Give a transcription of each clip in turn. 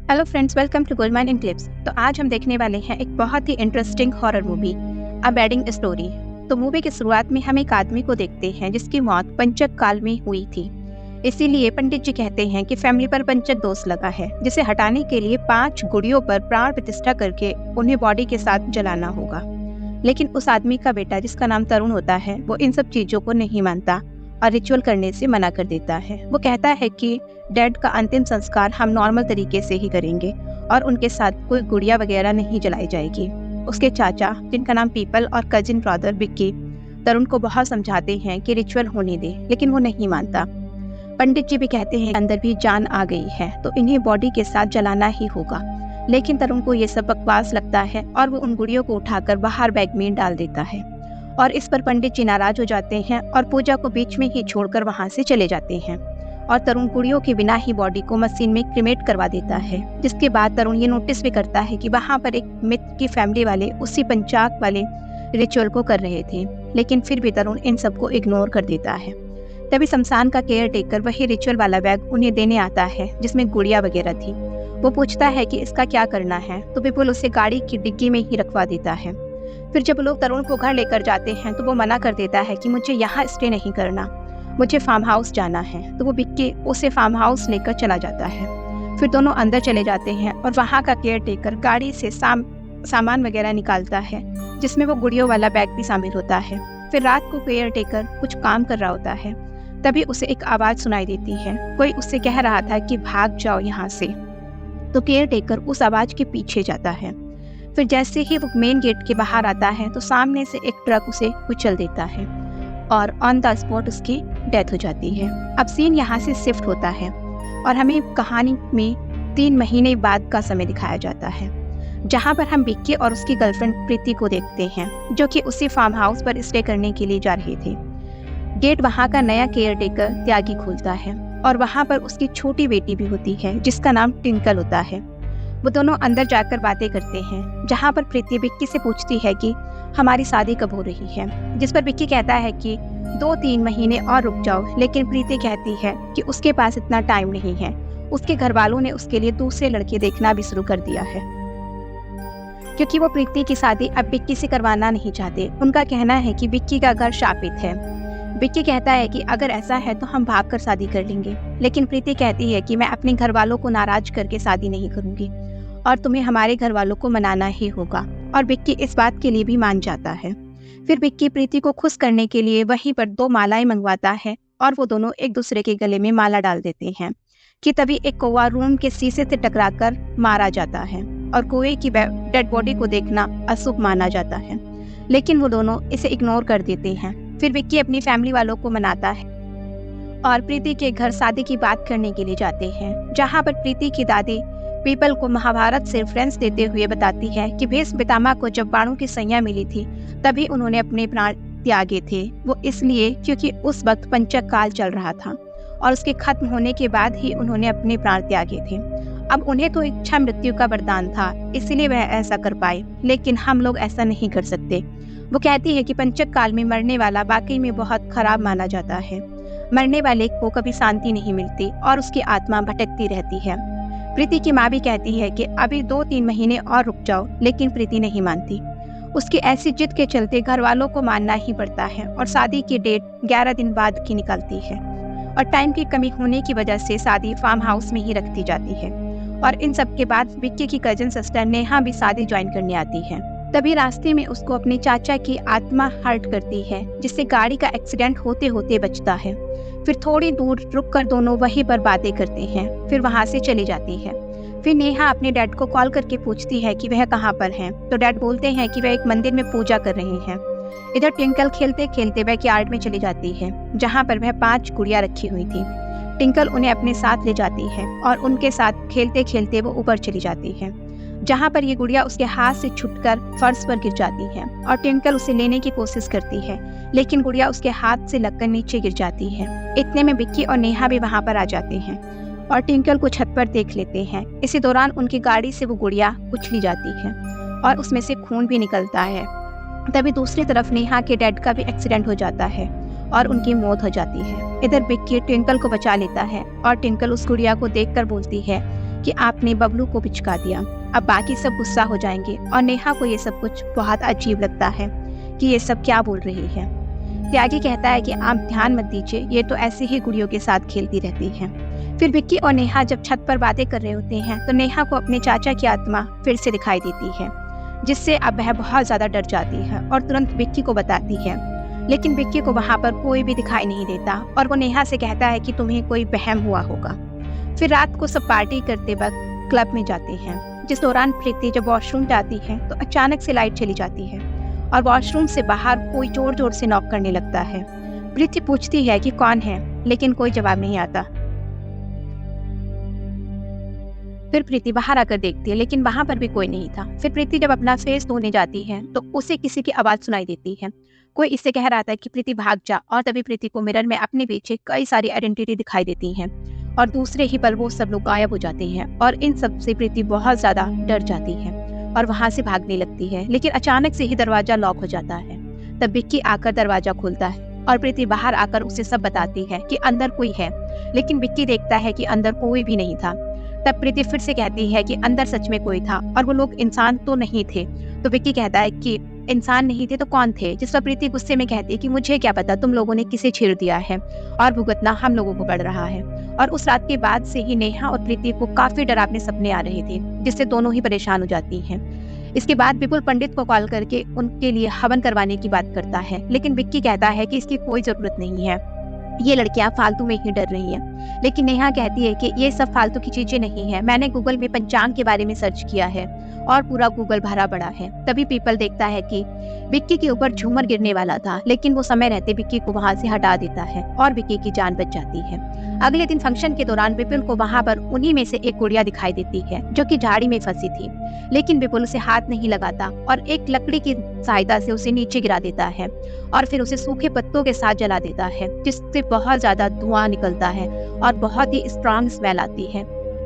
Hello friends, welcome to Goldman in clips. तो आज हम देखने वाले हैं एक बहुत ही interesting horror movie, a wedding story. तो मूवी की शुरुआत में हम एक आदमी को देखते हैं जिसकी मौत पंचक काल में हुई थी। इसीलिए पंडित जी कहते हैं कि फैमिली पर पंचक दोष लगा है, जिसे हटाने के लिए 5 गुड़ियों पर प्राण प्रतिष्ठा करके उन्हें बॉडी के साथ जलाना होगा। लेकिन उस आदमी का बेटा, जिसका नाम तरुण होता है, वो इन सब चीजों को नहीं मानता और रिचुअल करने से मना कर देता है। वो कहता है कि डैड का अंतिम संस्कार हम नॉर्मल तरीके से ही करेंगे और उनके साथ कोई गुड़िया वगैरह नहीं जलाई जाएगी। उसके चाचा, जिनका नाम पीपल, और कजिन ब्रदर विक्की तरुण को बहुत समझाते हैं कि रिचुअल होने दे, लेकिन वो नहीं मानता। पंडित जी भी कहते हैं अंदर भी जान आ गई है तो इन्हें बॉडी के साथ जलाना ही होगा। लेकिन तरुण को ये सब बकवास लगता है और वो उन गुड़ियों को उठाकर बाहर बैग में डाल देता है। और इस पर पंडित जी नाराज हो जाते हैं और पूजा को बीच में ही छोड़कर वहां से चले जाते हैं। और तरुण गुड़ियों के बिना ही बॉडी को मशीन में क्रिमेट करवा देता है। जिसके बाद तरुण ये नोटिस भी करता है कि वहां पर एक मित्र की फैमिली वाले उसी पंचाक वाले रिचुअल को कर रहे थे, लेकिन फिर भी तरुण इन सबको इग्नोर कर देता है। तभी शमशान का केयर टेकर वही रिचुअल वाला बैग उन्हें देने आता है जिसमें गुड़िया वगैरह थी। वो पूछता है कि इसका क्या करना है, तो विपुल उसे गाड़ी की डिग्गी में ही रखवा देता है। फिर जब लोग तरुण को घर लेकर जाते हैं तो वो मना कर देता है कि मुझे यहाँ स्टे नहीं करना, मुझे फार्म हाउस जाना है। तो वो विक्की उसे फार्म हाउस लेकर चला जाता है। फिर दोनों अंदर चले जाते हैं और वहाँ का केयर टेकर गाड़ी से सामान वगैरह निकालता है, जिसमें वो गुड़ियों वाला बैग भी शामिल होता है। फिर रात को केयर टेकर कुछ काम कर रहा होता है, तभी उसे एक आवाज़ सुनाई देती है। कोई उससे कह रहा था कि भाग जाओ यहाँ से। तो केयर टेकर उस आवाज़ के पीछे जाता है। फिर जैसे ही वो मेन गेट के बाहर आता है तो सामने से एक ट्रक उसे कुचल देता है और ऑन द स्पॉट उसकी डेथ हो जाती है। अब सीन यहाँ से शिफ्ट होता है और हमें कहानी में 3 महीने बाद का समय दिखाया जाता है, जहाँ पर हम विक्की और उसकी गर्लफ्रेंड प्रीति को देखते हैं, जो कि उसी फार्म हाउस पर स्टे करने के लिए जा रहे थे। गेट वहाँ का नया केयर टेकर त्यागी खोलता है और वहाँ पर उसकी छोटी बेटी भी होती है जिसका नाम टिंकल होता है। वो दोनों अंदर जाकर बातें करते हैं, जहाँ पर प्रीति विक्की से पूछती है कि हमारी शादी कब हो रही है, जिस पर विक्की कहता है कि 2-3 महीने और रुक जाओ। लेकिन प्रीति कहती है कि उसके पास इतना टाइम नहीं है, उसके घर वालों ने उसके लिए दूसरे लड़के देखना भी शुरू कर दिया है, क्योंकि वो प्रीति की शादी अब विक्की से करवाना नहीं चाहते। उनका कहना है कि विक्की का घर शापित है। विक्की कहता है कि अगर ऐसा है तो हम भागकर शादी कर लेंगे, लेकिन प्रीति कहती है कि मैं अपने घर वालों को नाराज करके शादी नहीं करूंगी और तुम्हें हमारे घर वालों को मनाना ही होगा। और विक्की इस बात के लिए भी मान जाता है। फिर विक्की प्रीति को खुश करने के लिए वहीं पर 2 मालाएं मंगवाता है और वो दोनों एक दूसरे के गले में माला डाल देते हैं कि तभी एक कौवा रूम के शीशे से टकराकर मारा जाता है और कौवे की डेड बॉडी को देखना अशुभ माना जाता है, लेकिन वो दोनों इसे इग्नोर कर देते हैं। फिर विक्की अपनी फैमिली वालों को मनाता है और प्रीति के घर शादी की बात करने के लिए जाते हैं, जहाँ पर प्रीति की दादी पीपल को महाभारत से रेफरेंस देते हुए बताती है कि भीष्म पितामह को जब बाणों की संज्ञा मिली थी तभी उन्होंने अपने प्राण त्यागे थे। वो इसलिए क्योंकि उस वक्त पंचक काल चल रहा था और उसके खत्म होने के बाद ही उन्होंने अपने प्राण त्यागे थे। अब उन्हें तो इच्छा मृत्यु का वरदान था, इसलिए वह ऐसा कर पाए, लेकिन हम लोग ऐसा नहीं कर सकते। वो कहती है कि पंचक काल में मरने वाला वाकई में बहुत खराब माना जाता है। मरने वाले को कभी शांति नहीं मिलती और उसकी आत्मा भटकती रहती है। प्रीति की माँ भी कहती है कि अभी 2-3 महीने और रुक जाओ, लेकिन प्रीति नहीं मानती। उसकी ऐसी जिद के चलते घर वालों को मानना ही पड़ता है और शादी की डेट 11 दिन बाद की निकलती है और टाइम की कमी होने की वजह से शादी फार्म हाउस में ही रख दी जाती है। और इन सब के बाद विक्की की कजिन सिस्टर नेहा भी शादी ज्वाइन करने आती है। तभी रास्ते में उसको अपने चाचा की आत्मा हर्ट करती है, जिससे गाड़ी का एक्सीडेंट होते होते बचता है। फिर थोड़ी दूर रुककर दोनों वहीं पर बातें करते हैं, फिर वहां से चली जाती है। फिर नेहा अपने डैड को कॉल करके पूछती है कि वह कहाँ पर हैं, तो डैड बोलते हैं कि वह एक मंदिर में पूजा कर रहे हैं। इधर टिंकल खेलते खेलते बैकयार्ड में चली जाती है, जहाँ पर वह 5 गुड़िया रखी हुई थी। टिंकल उन्हें अपने साथ ले जाती है और उनके साथ खेलते खेलते वो ऊपर चली जाती है, जहाँ पर ये गुड़िया उसके हाथ से छूटकर फर्श पर गिर जाती है और टिंकल उसे लेने की कोशिश करती है, लेकिन गुड़िया उसके हाथ से लगकर नीचे गिर जाती है। इतने में विक्की और नेहा भी वहाँ पर आ जाते हैं और टिंकल को छत पर देख लेते हैं। इसी दौरान उनकी गाड़ी से वो गुड़िया उछली जाती है और उसमें से खून भी निकलता है। तभी दूसरी तरफ नेहा के डैड का भी एक्सीडेंट हो जाता है और उनकी मौत हो जाती है। इधर विक्की ट्विंकल को बचा लेता है और ट्विंकल उस गुड़िया को देखकर बोलती है कि आपने बबलू को पिचका दिया। अब बाकी सब गुस्सा हो जाएंगे और नेहा को ये सब कुछ बहुत अजीब लगता है कि ये सब क्या बोल रही है। त्यागी कहता है कि आप ध्यान मत दीजिए, ये तो ऐसे ही गुड़ियों के साथ खेलती रहती हैं। फिर विक्की और नेहा जब छत पर बातें कर रहे होते हैं तो नेहा को अपने चाचा की आत्मा फिर से दिखाई देती है, जिससे अब वह बहुत ज़्यादा डर जाती है और तुरंत विक्की को बताती है। लेकिन विक्की को वहाँ पर कोई भी दिखाई नहीं देता और वो नेहा से कहता है कि तुम्हें कोई वहम हुआ होगा। फिर रात को सब पार्टी करते वक्त क्लब में जाते हैं, जिस दौरान प्रीति जब वॉशरूम जाती है तो अचानक से लाइट चली जाती है और वॉशरूम से बाहर कोई जोर जोर से नॉक करने लगता है। प्रीति पूछती है कि कौन है, लेकिन कोई जवाब नहीं आता। फिर प्रीति बाहर आकर देखती है, लेकिन वहां पर भी कोई नहीं था। फिर प्रीति जब अपना फेस धोने जाती है तो उसे किसी की आवाज सुनाई देती है। कोई इससे कह रहा था कि प्रीति भाग जा, और तभी प्रीति को मिरर में अपने पीछे कई सारी आइडेंटिटी दिखाई देती हैं और दूसरे ही पल वो सब लोग गायब हो जाते हैं और इन सब से प्रीति बहुत ज्यादा डर जाती है और वहां से भागने लगती है। लेकिन अचानक से ही दरवाजा लॉक हो जाता है। तब विक्की आकर दरवाजा खोलता है और प्रीति बाहर आकर उसे सब बताती है कि अंदर कोई है, लेकिन विक्की देखता है कि अंदर कोई भी नहीं था। तब प्रीति फिर से कहती है कि अंदर सच में कोई था और वो लोग इंसान तो नहीं थे। तो विक्की कहता है कि इंसान नहीं थे तो कौन थे, जिस पर प्रीति गुस्से में कहती है कि मुझे क्या पता, तुम लोगों ने किसे छेड़ दिया है और भुगतना हम लोगों को पड़ रहा है। और उस रात के बाद से ही नेहा और प्रीति को काफी डरावने सपने आ रहे थे, जिससे दोनों ही परेशान हो जाती हैं। इसके बाद विपुल पंडित को कॉल करके उनके लिए हवन करवाने की बात करता है, लेकिन विक्की कहता है कि इसकी कोई जरूरत नहीं है, ये लड़कियां फालतू में ही डर रही हैं। लेकिन नेहा कहती है कि ये सब फालतू की चीजें नहीं है, मैंने गूगल में पंचांग के बारे में सर्च किया है और पूरा गूगल भरा पड़ा है। तभी पीपल देखता है कि विक्की के ऊपर झूमर गिरने वाला था, लेकिन वो समय रहते विक्की को वहां से हटा देता है और विक्की की जान बच जाती है। अगले दिन फंक्शन के दौरान विपुल को वहां पर उन्हीं में से एक गुड़िया दिखाई देती है जो कि झाड़ी में फंसी थी, लेकिन विपुल उसे हाथ नहीं लगाता और एक लकड़ी की सहायता से उसे नीचे गिरा देता है और फिर उसे सूखे पत्तों के साथ जला देता है, जिससे बहुत ज्यादा धुआं निकलता है और बहुत ही स्ट्रॉन्ग स्मेल आती है,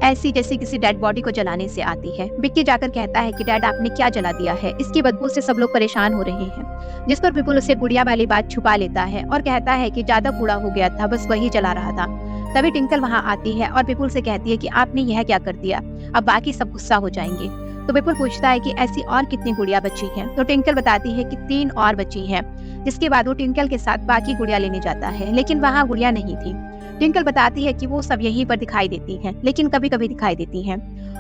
ऐसी जैसी किसी डेड बॉडी को जलाने से आती है। विक्की जाकर कहता है कि डैड आपने क्या जला दिया है, इसकी बदबू से सब लोग परेशान हो रहे हैं। जिस पर विपुल उसे गुड़िया वाली बात छुपा लेता है और कहता है कि ज्यादा कूड़ा हो गया था, बस वही जला रहा था। तभी टिंकल वहां आती है और विपुल से कहती है कि आपने यह क्या कर दिया, अब बाकी सब गुस्सा हो जाएंगे। तो विपुल पूछता है कि ऐसी और कितनी गुड़िया बची हैं। तो टिंकल बताती है कि 3 और बची हैं। जिसके बाद वो टिंकल के साथ बाकी गुड़िया लेने जाता है, लेकिन वहाँ गुड़िया नहीं थी। टिंकल बताती है कि वो सब यहीं पर दिखाई देती हैं, लेकिन कभी कभी दिखाई देती हैं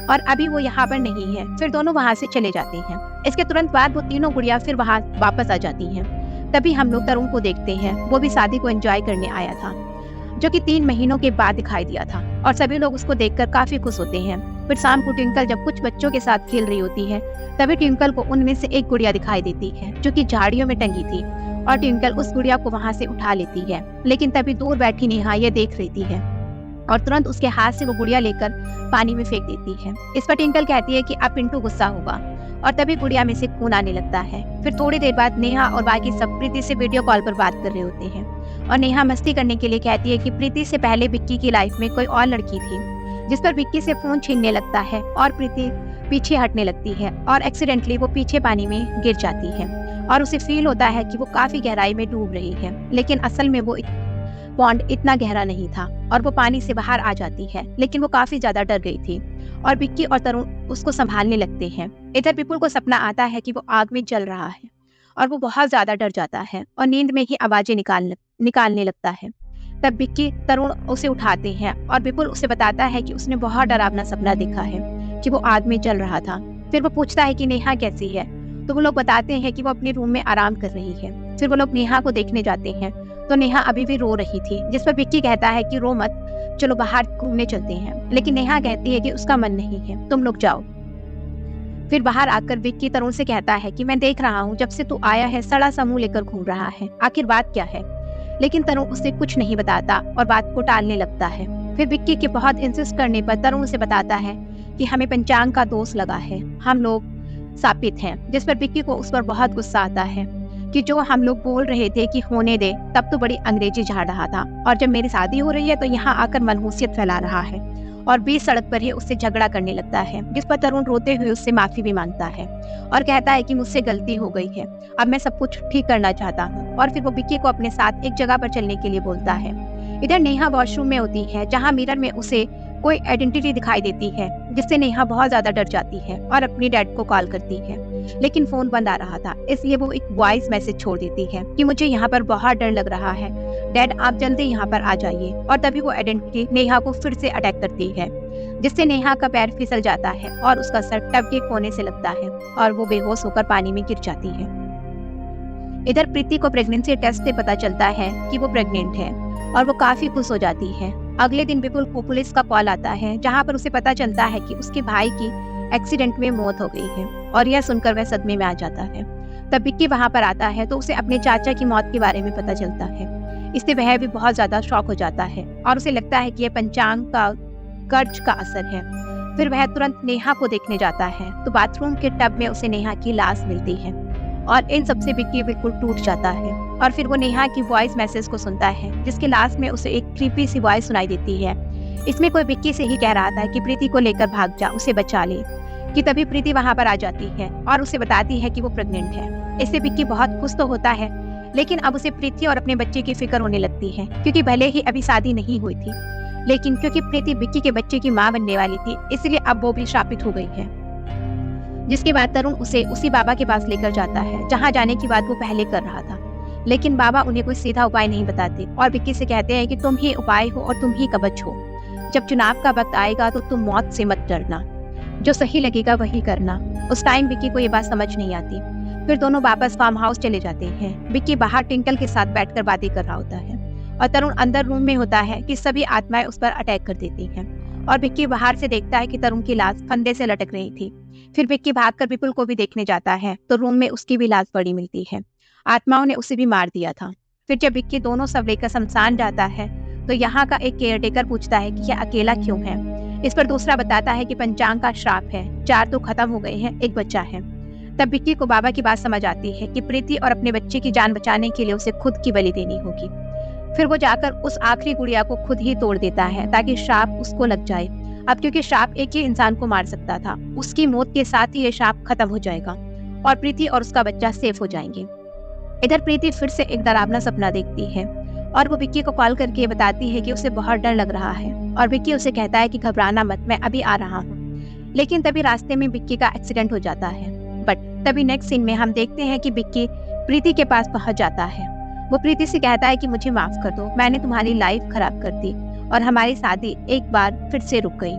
और अभी वो यहाँ पर नहीं है। फिर दोनों वहाँ से चले जाते हैं। इसके तुरंत बाद वो तीनों गुड़िया फिर वहाँ वापस आ जाती हैं। तभी हम लोग तरुण को देखते हैं, वो भी शादी को एंजॉय करने आया था, जो कि 3 महीनों के बाद दिखाई दिया था और सभी लोग उसको देखकर काफी खुश होते हैं। फिर शाम को ट्विंकल जब कुछ बच्चों के साथ खेल रही होती है, तभी ट्विंकल को उनमें से एक गुड़िया दिखाई देती है जो कि झाड़ियों में टंगी थी और ट्विंकल उस गुड़िया को वहां से उठा लेती है। लेकिन तभी दूर बैठी नेहा ये देख रही है और तुरंत उसके हाथ से वो गुड़िया लेकर पानी में फेंक देती है। इस पर ट्विंकल कहती है कि अब पिंटू गुस्सा होगा और तभी गुड़िया में से खून आने लगता है। फिर थोड़ी देर बाद नेहा और बाकी सब प्रीति से वीडियो कॉल पर बात कर रहे होते हैं और नेहा मस्ती करने के लिए कहती है कि प्रीति से पहले विक्की की लाइफ में कोई और लड़की थी, जिस पर विक्की से फोन छीनने लगता है और प्रीति पीछे हटने लगती है और एक्सीडेंटली वो पीछे पानी में गिर जाती है और उसे फील होता है कि वो काफी गहराई में डूब रही है, लेकिन असल में वो पॉन्ड इतना गहरा नहीं था और वो पानी से बाहर आ जाती है। लेकिन वो काफी ज्यादा डर गई थी और विक्की और तरुण उसको संभालने लगते हैं। इधर विपुल को सपना आता है कि वो आग में जल रहा है और वो बहुत ज्यादा डर जाता है और नींद में ही आवाजें निकालने लगता है। तब विक्की तरुण उसे उठाते हैं और विपुल उसे बताता है कि उसने बहुत डरावना सपना देखा है कि वो आग में जल रहा था। फिर वो पूछता है कि नेहा कैसी है, तो वो लोग बताते हैं कि वो अपने रूम में आराम कर रही है। फिर वो लोग नेहा को देखने जाते हैं तो नेहा अभी भी रो रही थी, जिस पर विक्की कहता है कि रो मत, चलो बाहर घूमने चलते हैं। लेकिन नेहा कहती है कि उसका मन नहीं है, तुम लोग जाओ। फिर बाहर आकर विक्की तरुण से कहता है कि मैं देख रहा हूँ जब से तू आया है सड़ा सा मुंह लेकर घूम रहा है, आखिर बात क्या है। लेकिन तरुण उसे कुछ नहीं बताता और बात को टालने लगता है। फिर विक्की के बहुत इंसिस्ट करने पर तरुण उसे बताता है कि हमें पंचांग का दोष लगा है, हम लोग सापित हैं। जिस पर विक्की को उस पर बहुत गुस्सा आता है कि जो हम लोग बोल रहे थे कि होने दे, तब तो बड़ी अंग्रेजी झाड़ रहा था और जब मेरी शादी हो रही है तो यहाँ आकर मनहूसियत फैला रहा है और बीच सड़क पर ही उससे झगड़ा करने लगता है। जिस पर तरुण रोते हुए उससे माफी भी मांगता है और कहता है कि मुझसे गलती हो गई है, अब मैं सब कुछ ठीक करना चाहता हूँ। और फिर वो विक्की को अपने साथ एक जगह पर चलने के लिए बोलता है। इधर नेहा वॉशरूम में होती है जहाँ मिरर में उसे कोई आइडेंटिटी दिखाई देती है, जिससे नेहा बहुत ज़्यादा डर जाती है और अपनी डैड को कॉल करती है। लेकिन फ़ोन बंद आ रहा था, इसलिए वो एक वॉइस मैसेज छोड़ देती है कि मुझे यहाँ पर बहुत डर लग रहा है, डैड आप जल्दी यहाँ पर आ जाइए। और तभी वो आइडेंटिटी नेहा को फिर से अटैक करती है, जिससे नेहा का पैर फिसल जाता है और उसका सर टब के कोने से लगता है और वो बेहोश होकर पानी में गिर जाती है। इधर प्रीति को प्रेगनेंसी टेस्ट से पता चलता है कि वो प्रेग्नेंट है और वो काफी खुश हो जाती है। अगले दिन विपुल को पुलिस का कॉल आता है, जहाँ पर उसे पता चलता है कि उसके भाई की एक्सीडेंट में मौत हो गई है और यह सुनकर वह सदमे में आ जाता है। तब विक्की वहाँ पर आता है तो उसे अपने चाचा की मौत के बारे में पता चलता है। इससे वह भी बहुत ज्यादा शॉक हो जाता है और उसे लगता है कि यह पंचांग का कर्ज का असर है। फिर वह तुरंत नेहा को देखने जाता है तो बाथरूम के टब में उसे नेहा की लाश मिलती है और इन सबसे विक्की बिल्कुल टूट जाता है। और फिर वो नेहा की वॉइस मैसेज को सुनता है, जिसके लास्ट में उसे एक क्रीपी सी वॉइस सुनाई देती है। इसमें कोई विक्की से ही कह रहा था कि प्रीति को लेकर भाग जा, उसे बचा ले। कि तभी प्रीति वहां पर आ जाती है और उसे बताती है कि वो प्रेग्नेंट है। इससे विक्की बहुत खुश तो होता है, लेकिन अब उसे प्रीति और अपने बच्चे की फिक्र होने लगती है, क्योंकि भले ही अभी शादी नहीं हुई थी, लेकिन क्योंकि प्रीति विक्की के बच्चे की माँ बनने वाली थी, इसलिए अब वो भी श्रापित हो गई है। जिसके बाद तरुण उसे उसी बाबा के पास लेकर जाता है, जहाँ जाने की बात वो पहले कर रहा था। लेकिन बाबा उन्हें कोई सीधा उपाय नहीं बताते और विक्की से कहते हैं कि तुम ही उपाय हो और तुम ही कवच हो। जब चुनाव का वक्त आएगा तो तुम मौत से मत डरना, जो सही लगेगा वही करना। उस टाइम विक्की को ये बात समझ नहीं आती। फिर दोनों वापस फार्म हाउस चले जाते हैं। विक्की बाहर टिंकल के साथ बैठकर बातें कर रहा होता है और तरुण अंदर रूम में होता है कि सभी आत्माएं उस पर अटैक कर देती हैं। और विक्की बाहर से देखता है कि तरुण की लाश फंदे से लटक रही थी। फिर विक्की भागकर विपुल को भी देखने जाता है तो रूम में उसकी भी लाश पड़ी मिलती है। आत्माओं ने उसे भी मार दिया था। फिर जब विक्की दोनों शव लेकर शमशान जाता है तो यहाँ का एक केयरटेकर पूछता है कि यह अकेला क्यों है। इस पर दूसरा बताता है कि पंचांग का श्राप है, 4 तो खत्म हो गए हैं, एक बच्चा है। तब विक्की को बाबा की बात समझ आती है कि प्रीति और अपने बच्चे की जान बचाने के लिए उसे खुद की बलि देनी होगी। फिर वो जाकर उस आखिरी गुड़िया को खुद ही तोड़ देता है ताकि श्राप उसको लग जाए। अब क्योंकि श्राप एक ही इंसान को मार सकता था, उसकी मौत के साथ ही ये श्राप खत्म हो जाएगा और प्रीति और उसका बच्चा सेफ हो जाएंगे। इधर प्रीति फिर से एक डरावना सपना देखती है और वो विक्की को कॉल करके बताती है कि उसे बहुत डर लग रहा है और विक्की उसे कहता है कि घबराना मत, मैं अभी आ रहा हूँ। लेकिन तभी रास्ते में विक्की का एक्सीडेंट हो जाता है। बट तभी नेक्स्ट सीन में हम देखते हैं कि विक्की प्रीति के पास पहुंच जाता है। वो प्रीति से कहता है कि मुझे माफ कर दो, मैंने तुम्हारी लाइफ खराब कर दी और हमारी शादी एक बार फिर से रुक गई।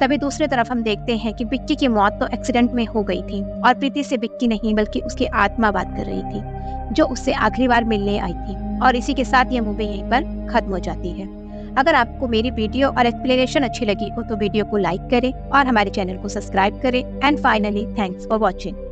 तभी दूसरी तरफ हम देखते हैं कि विक्की की मौत तो एक्सीडेंट में हो गई थी और प्रीति से विक्की नहीं बल्कि उसकी आत्मा बात कर रही थी, जो उससे आखिरी बार मिलने आई थी। और इसी के साथ यह मूवी यहीं पर खत्म हो जाती है। अगर आपको मेरी वीडियो और एक्सप्लेनेशन अच्छी लगी हो तो वीडियो को लाइक करें और हमारे चैनल को सब्सक्राइब करें। And finally thanks for watching.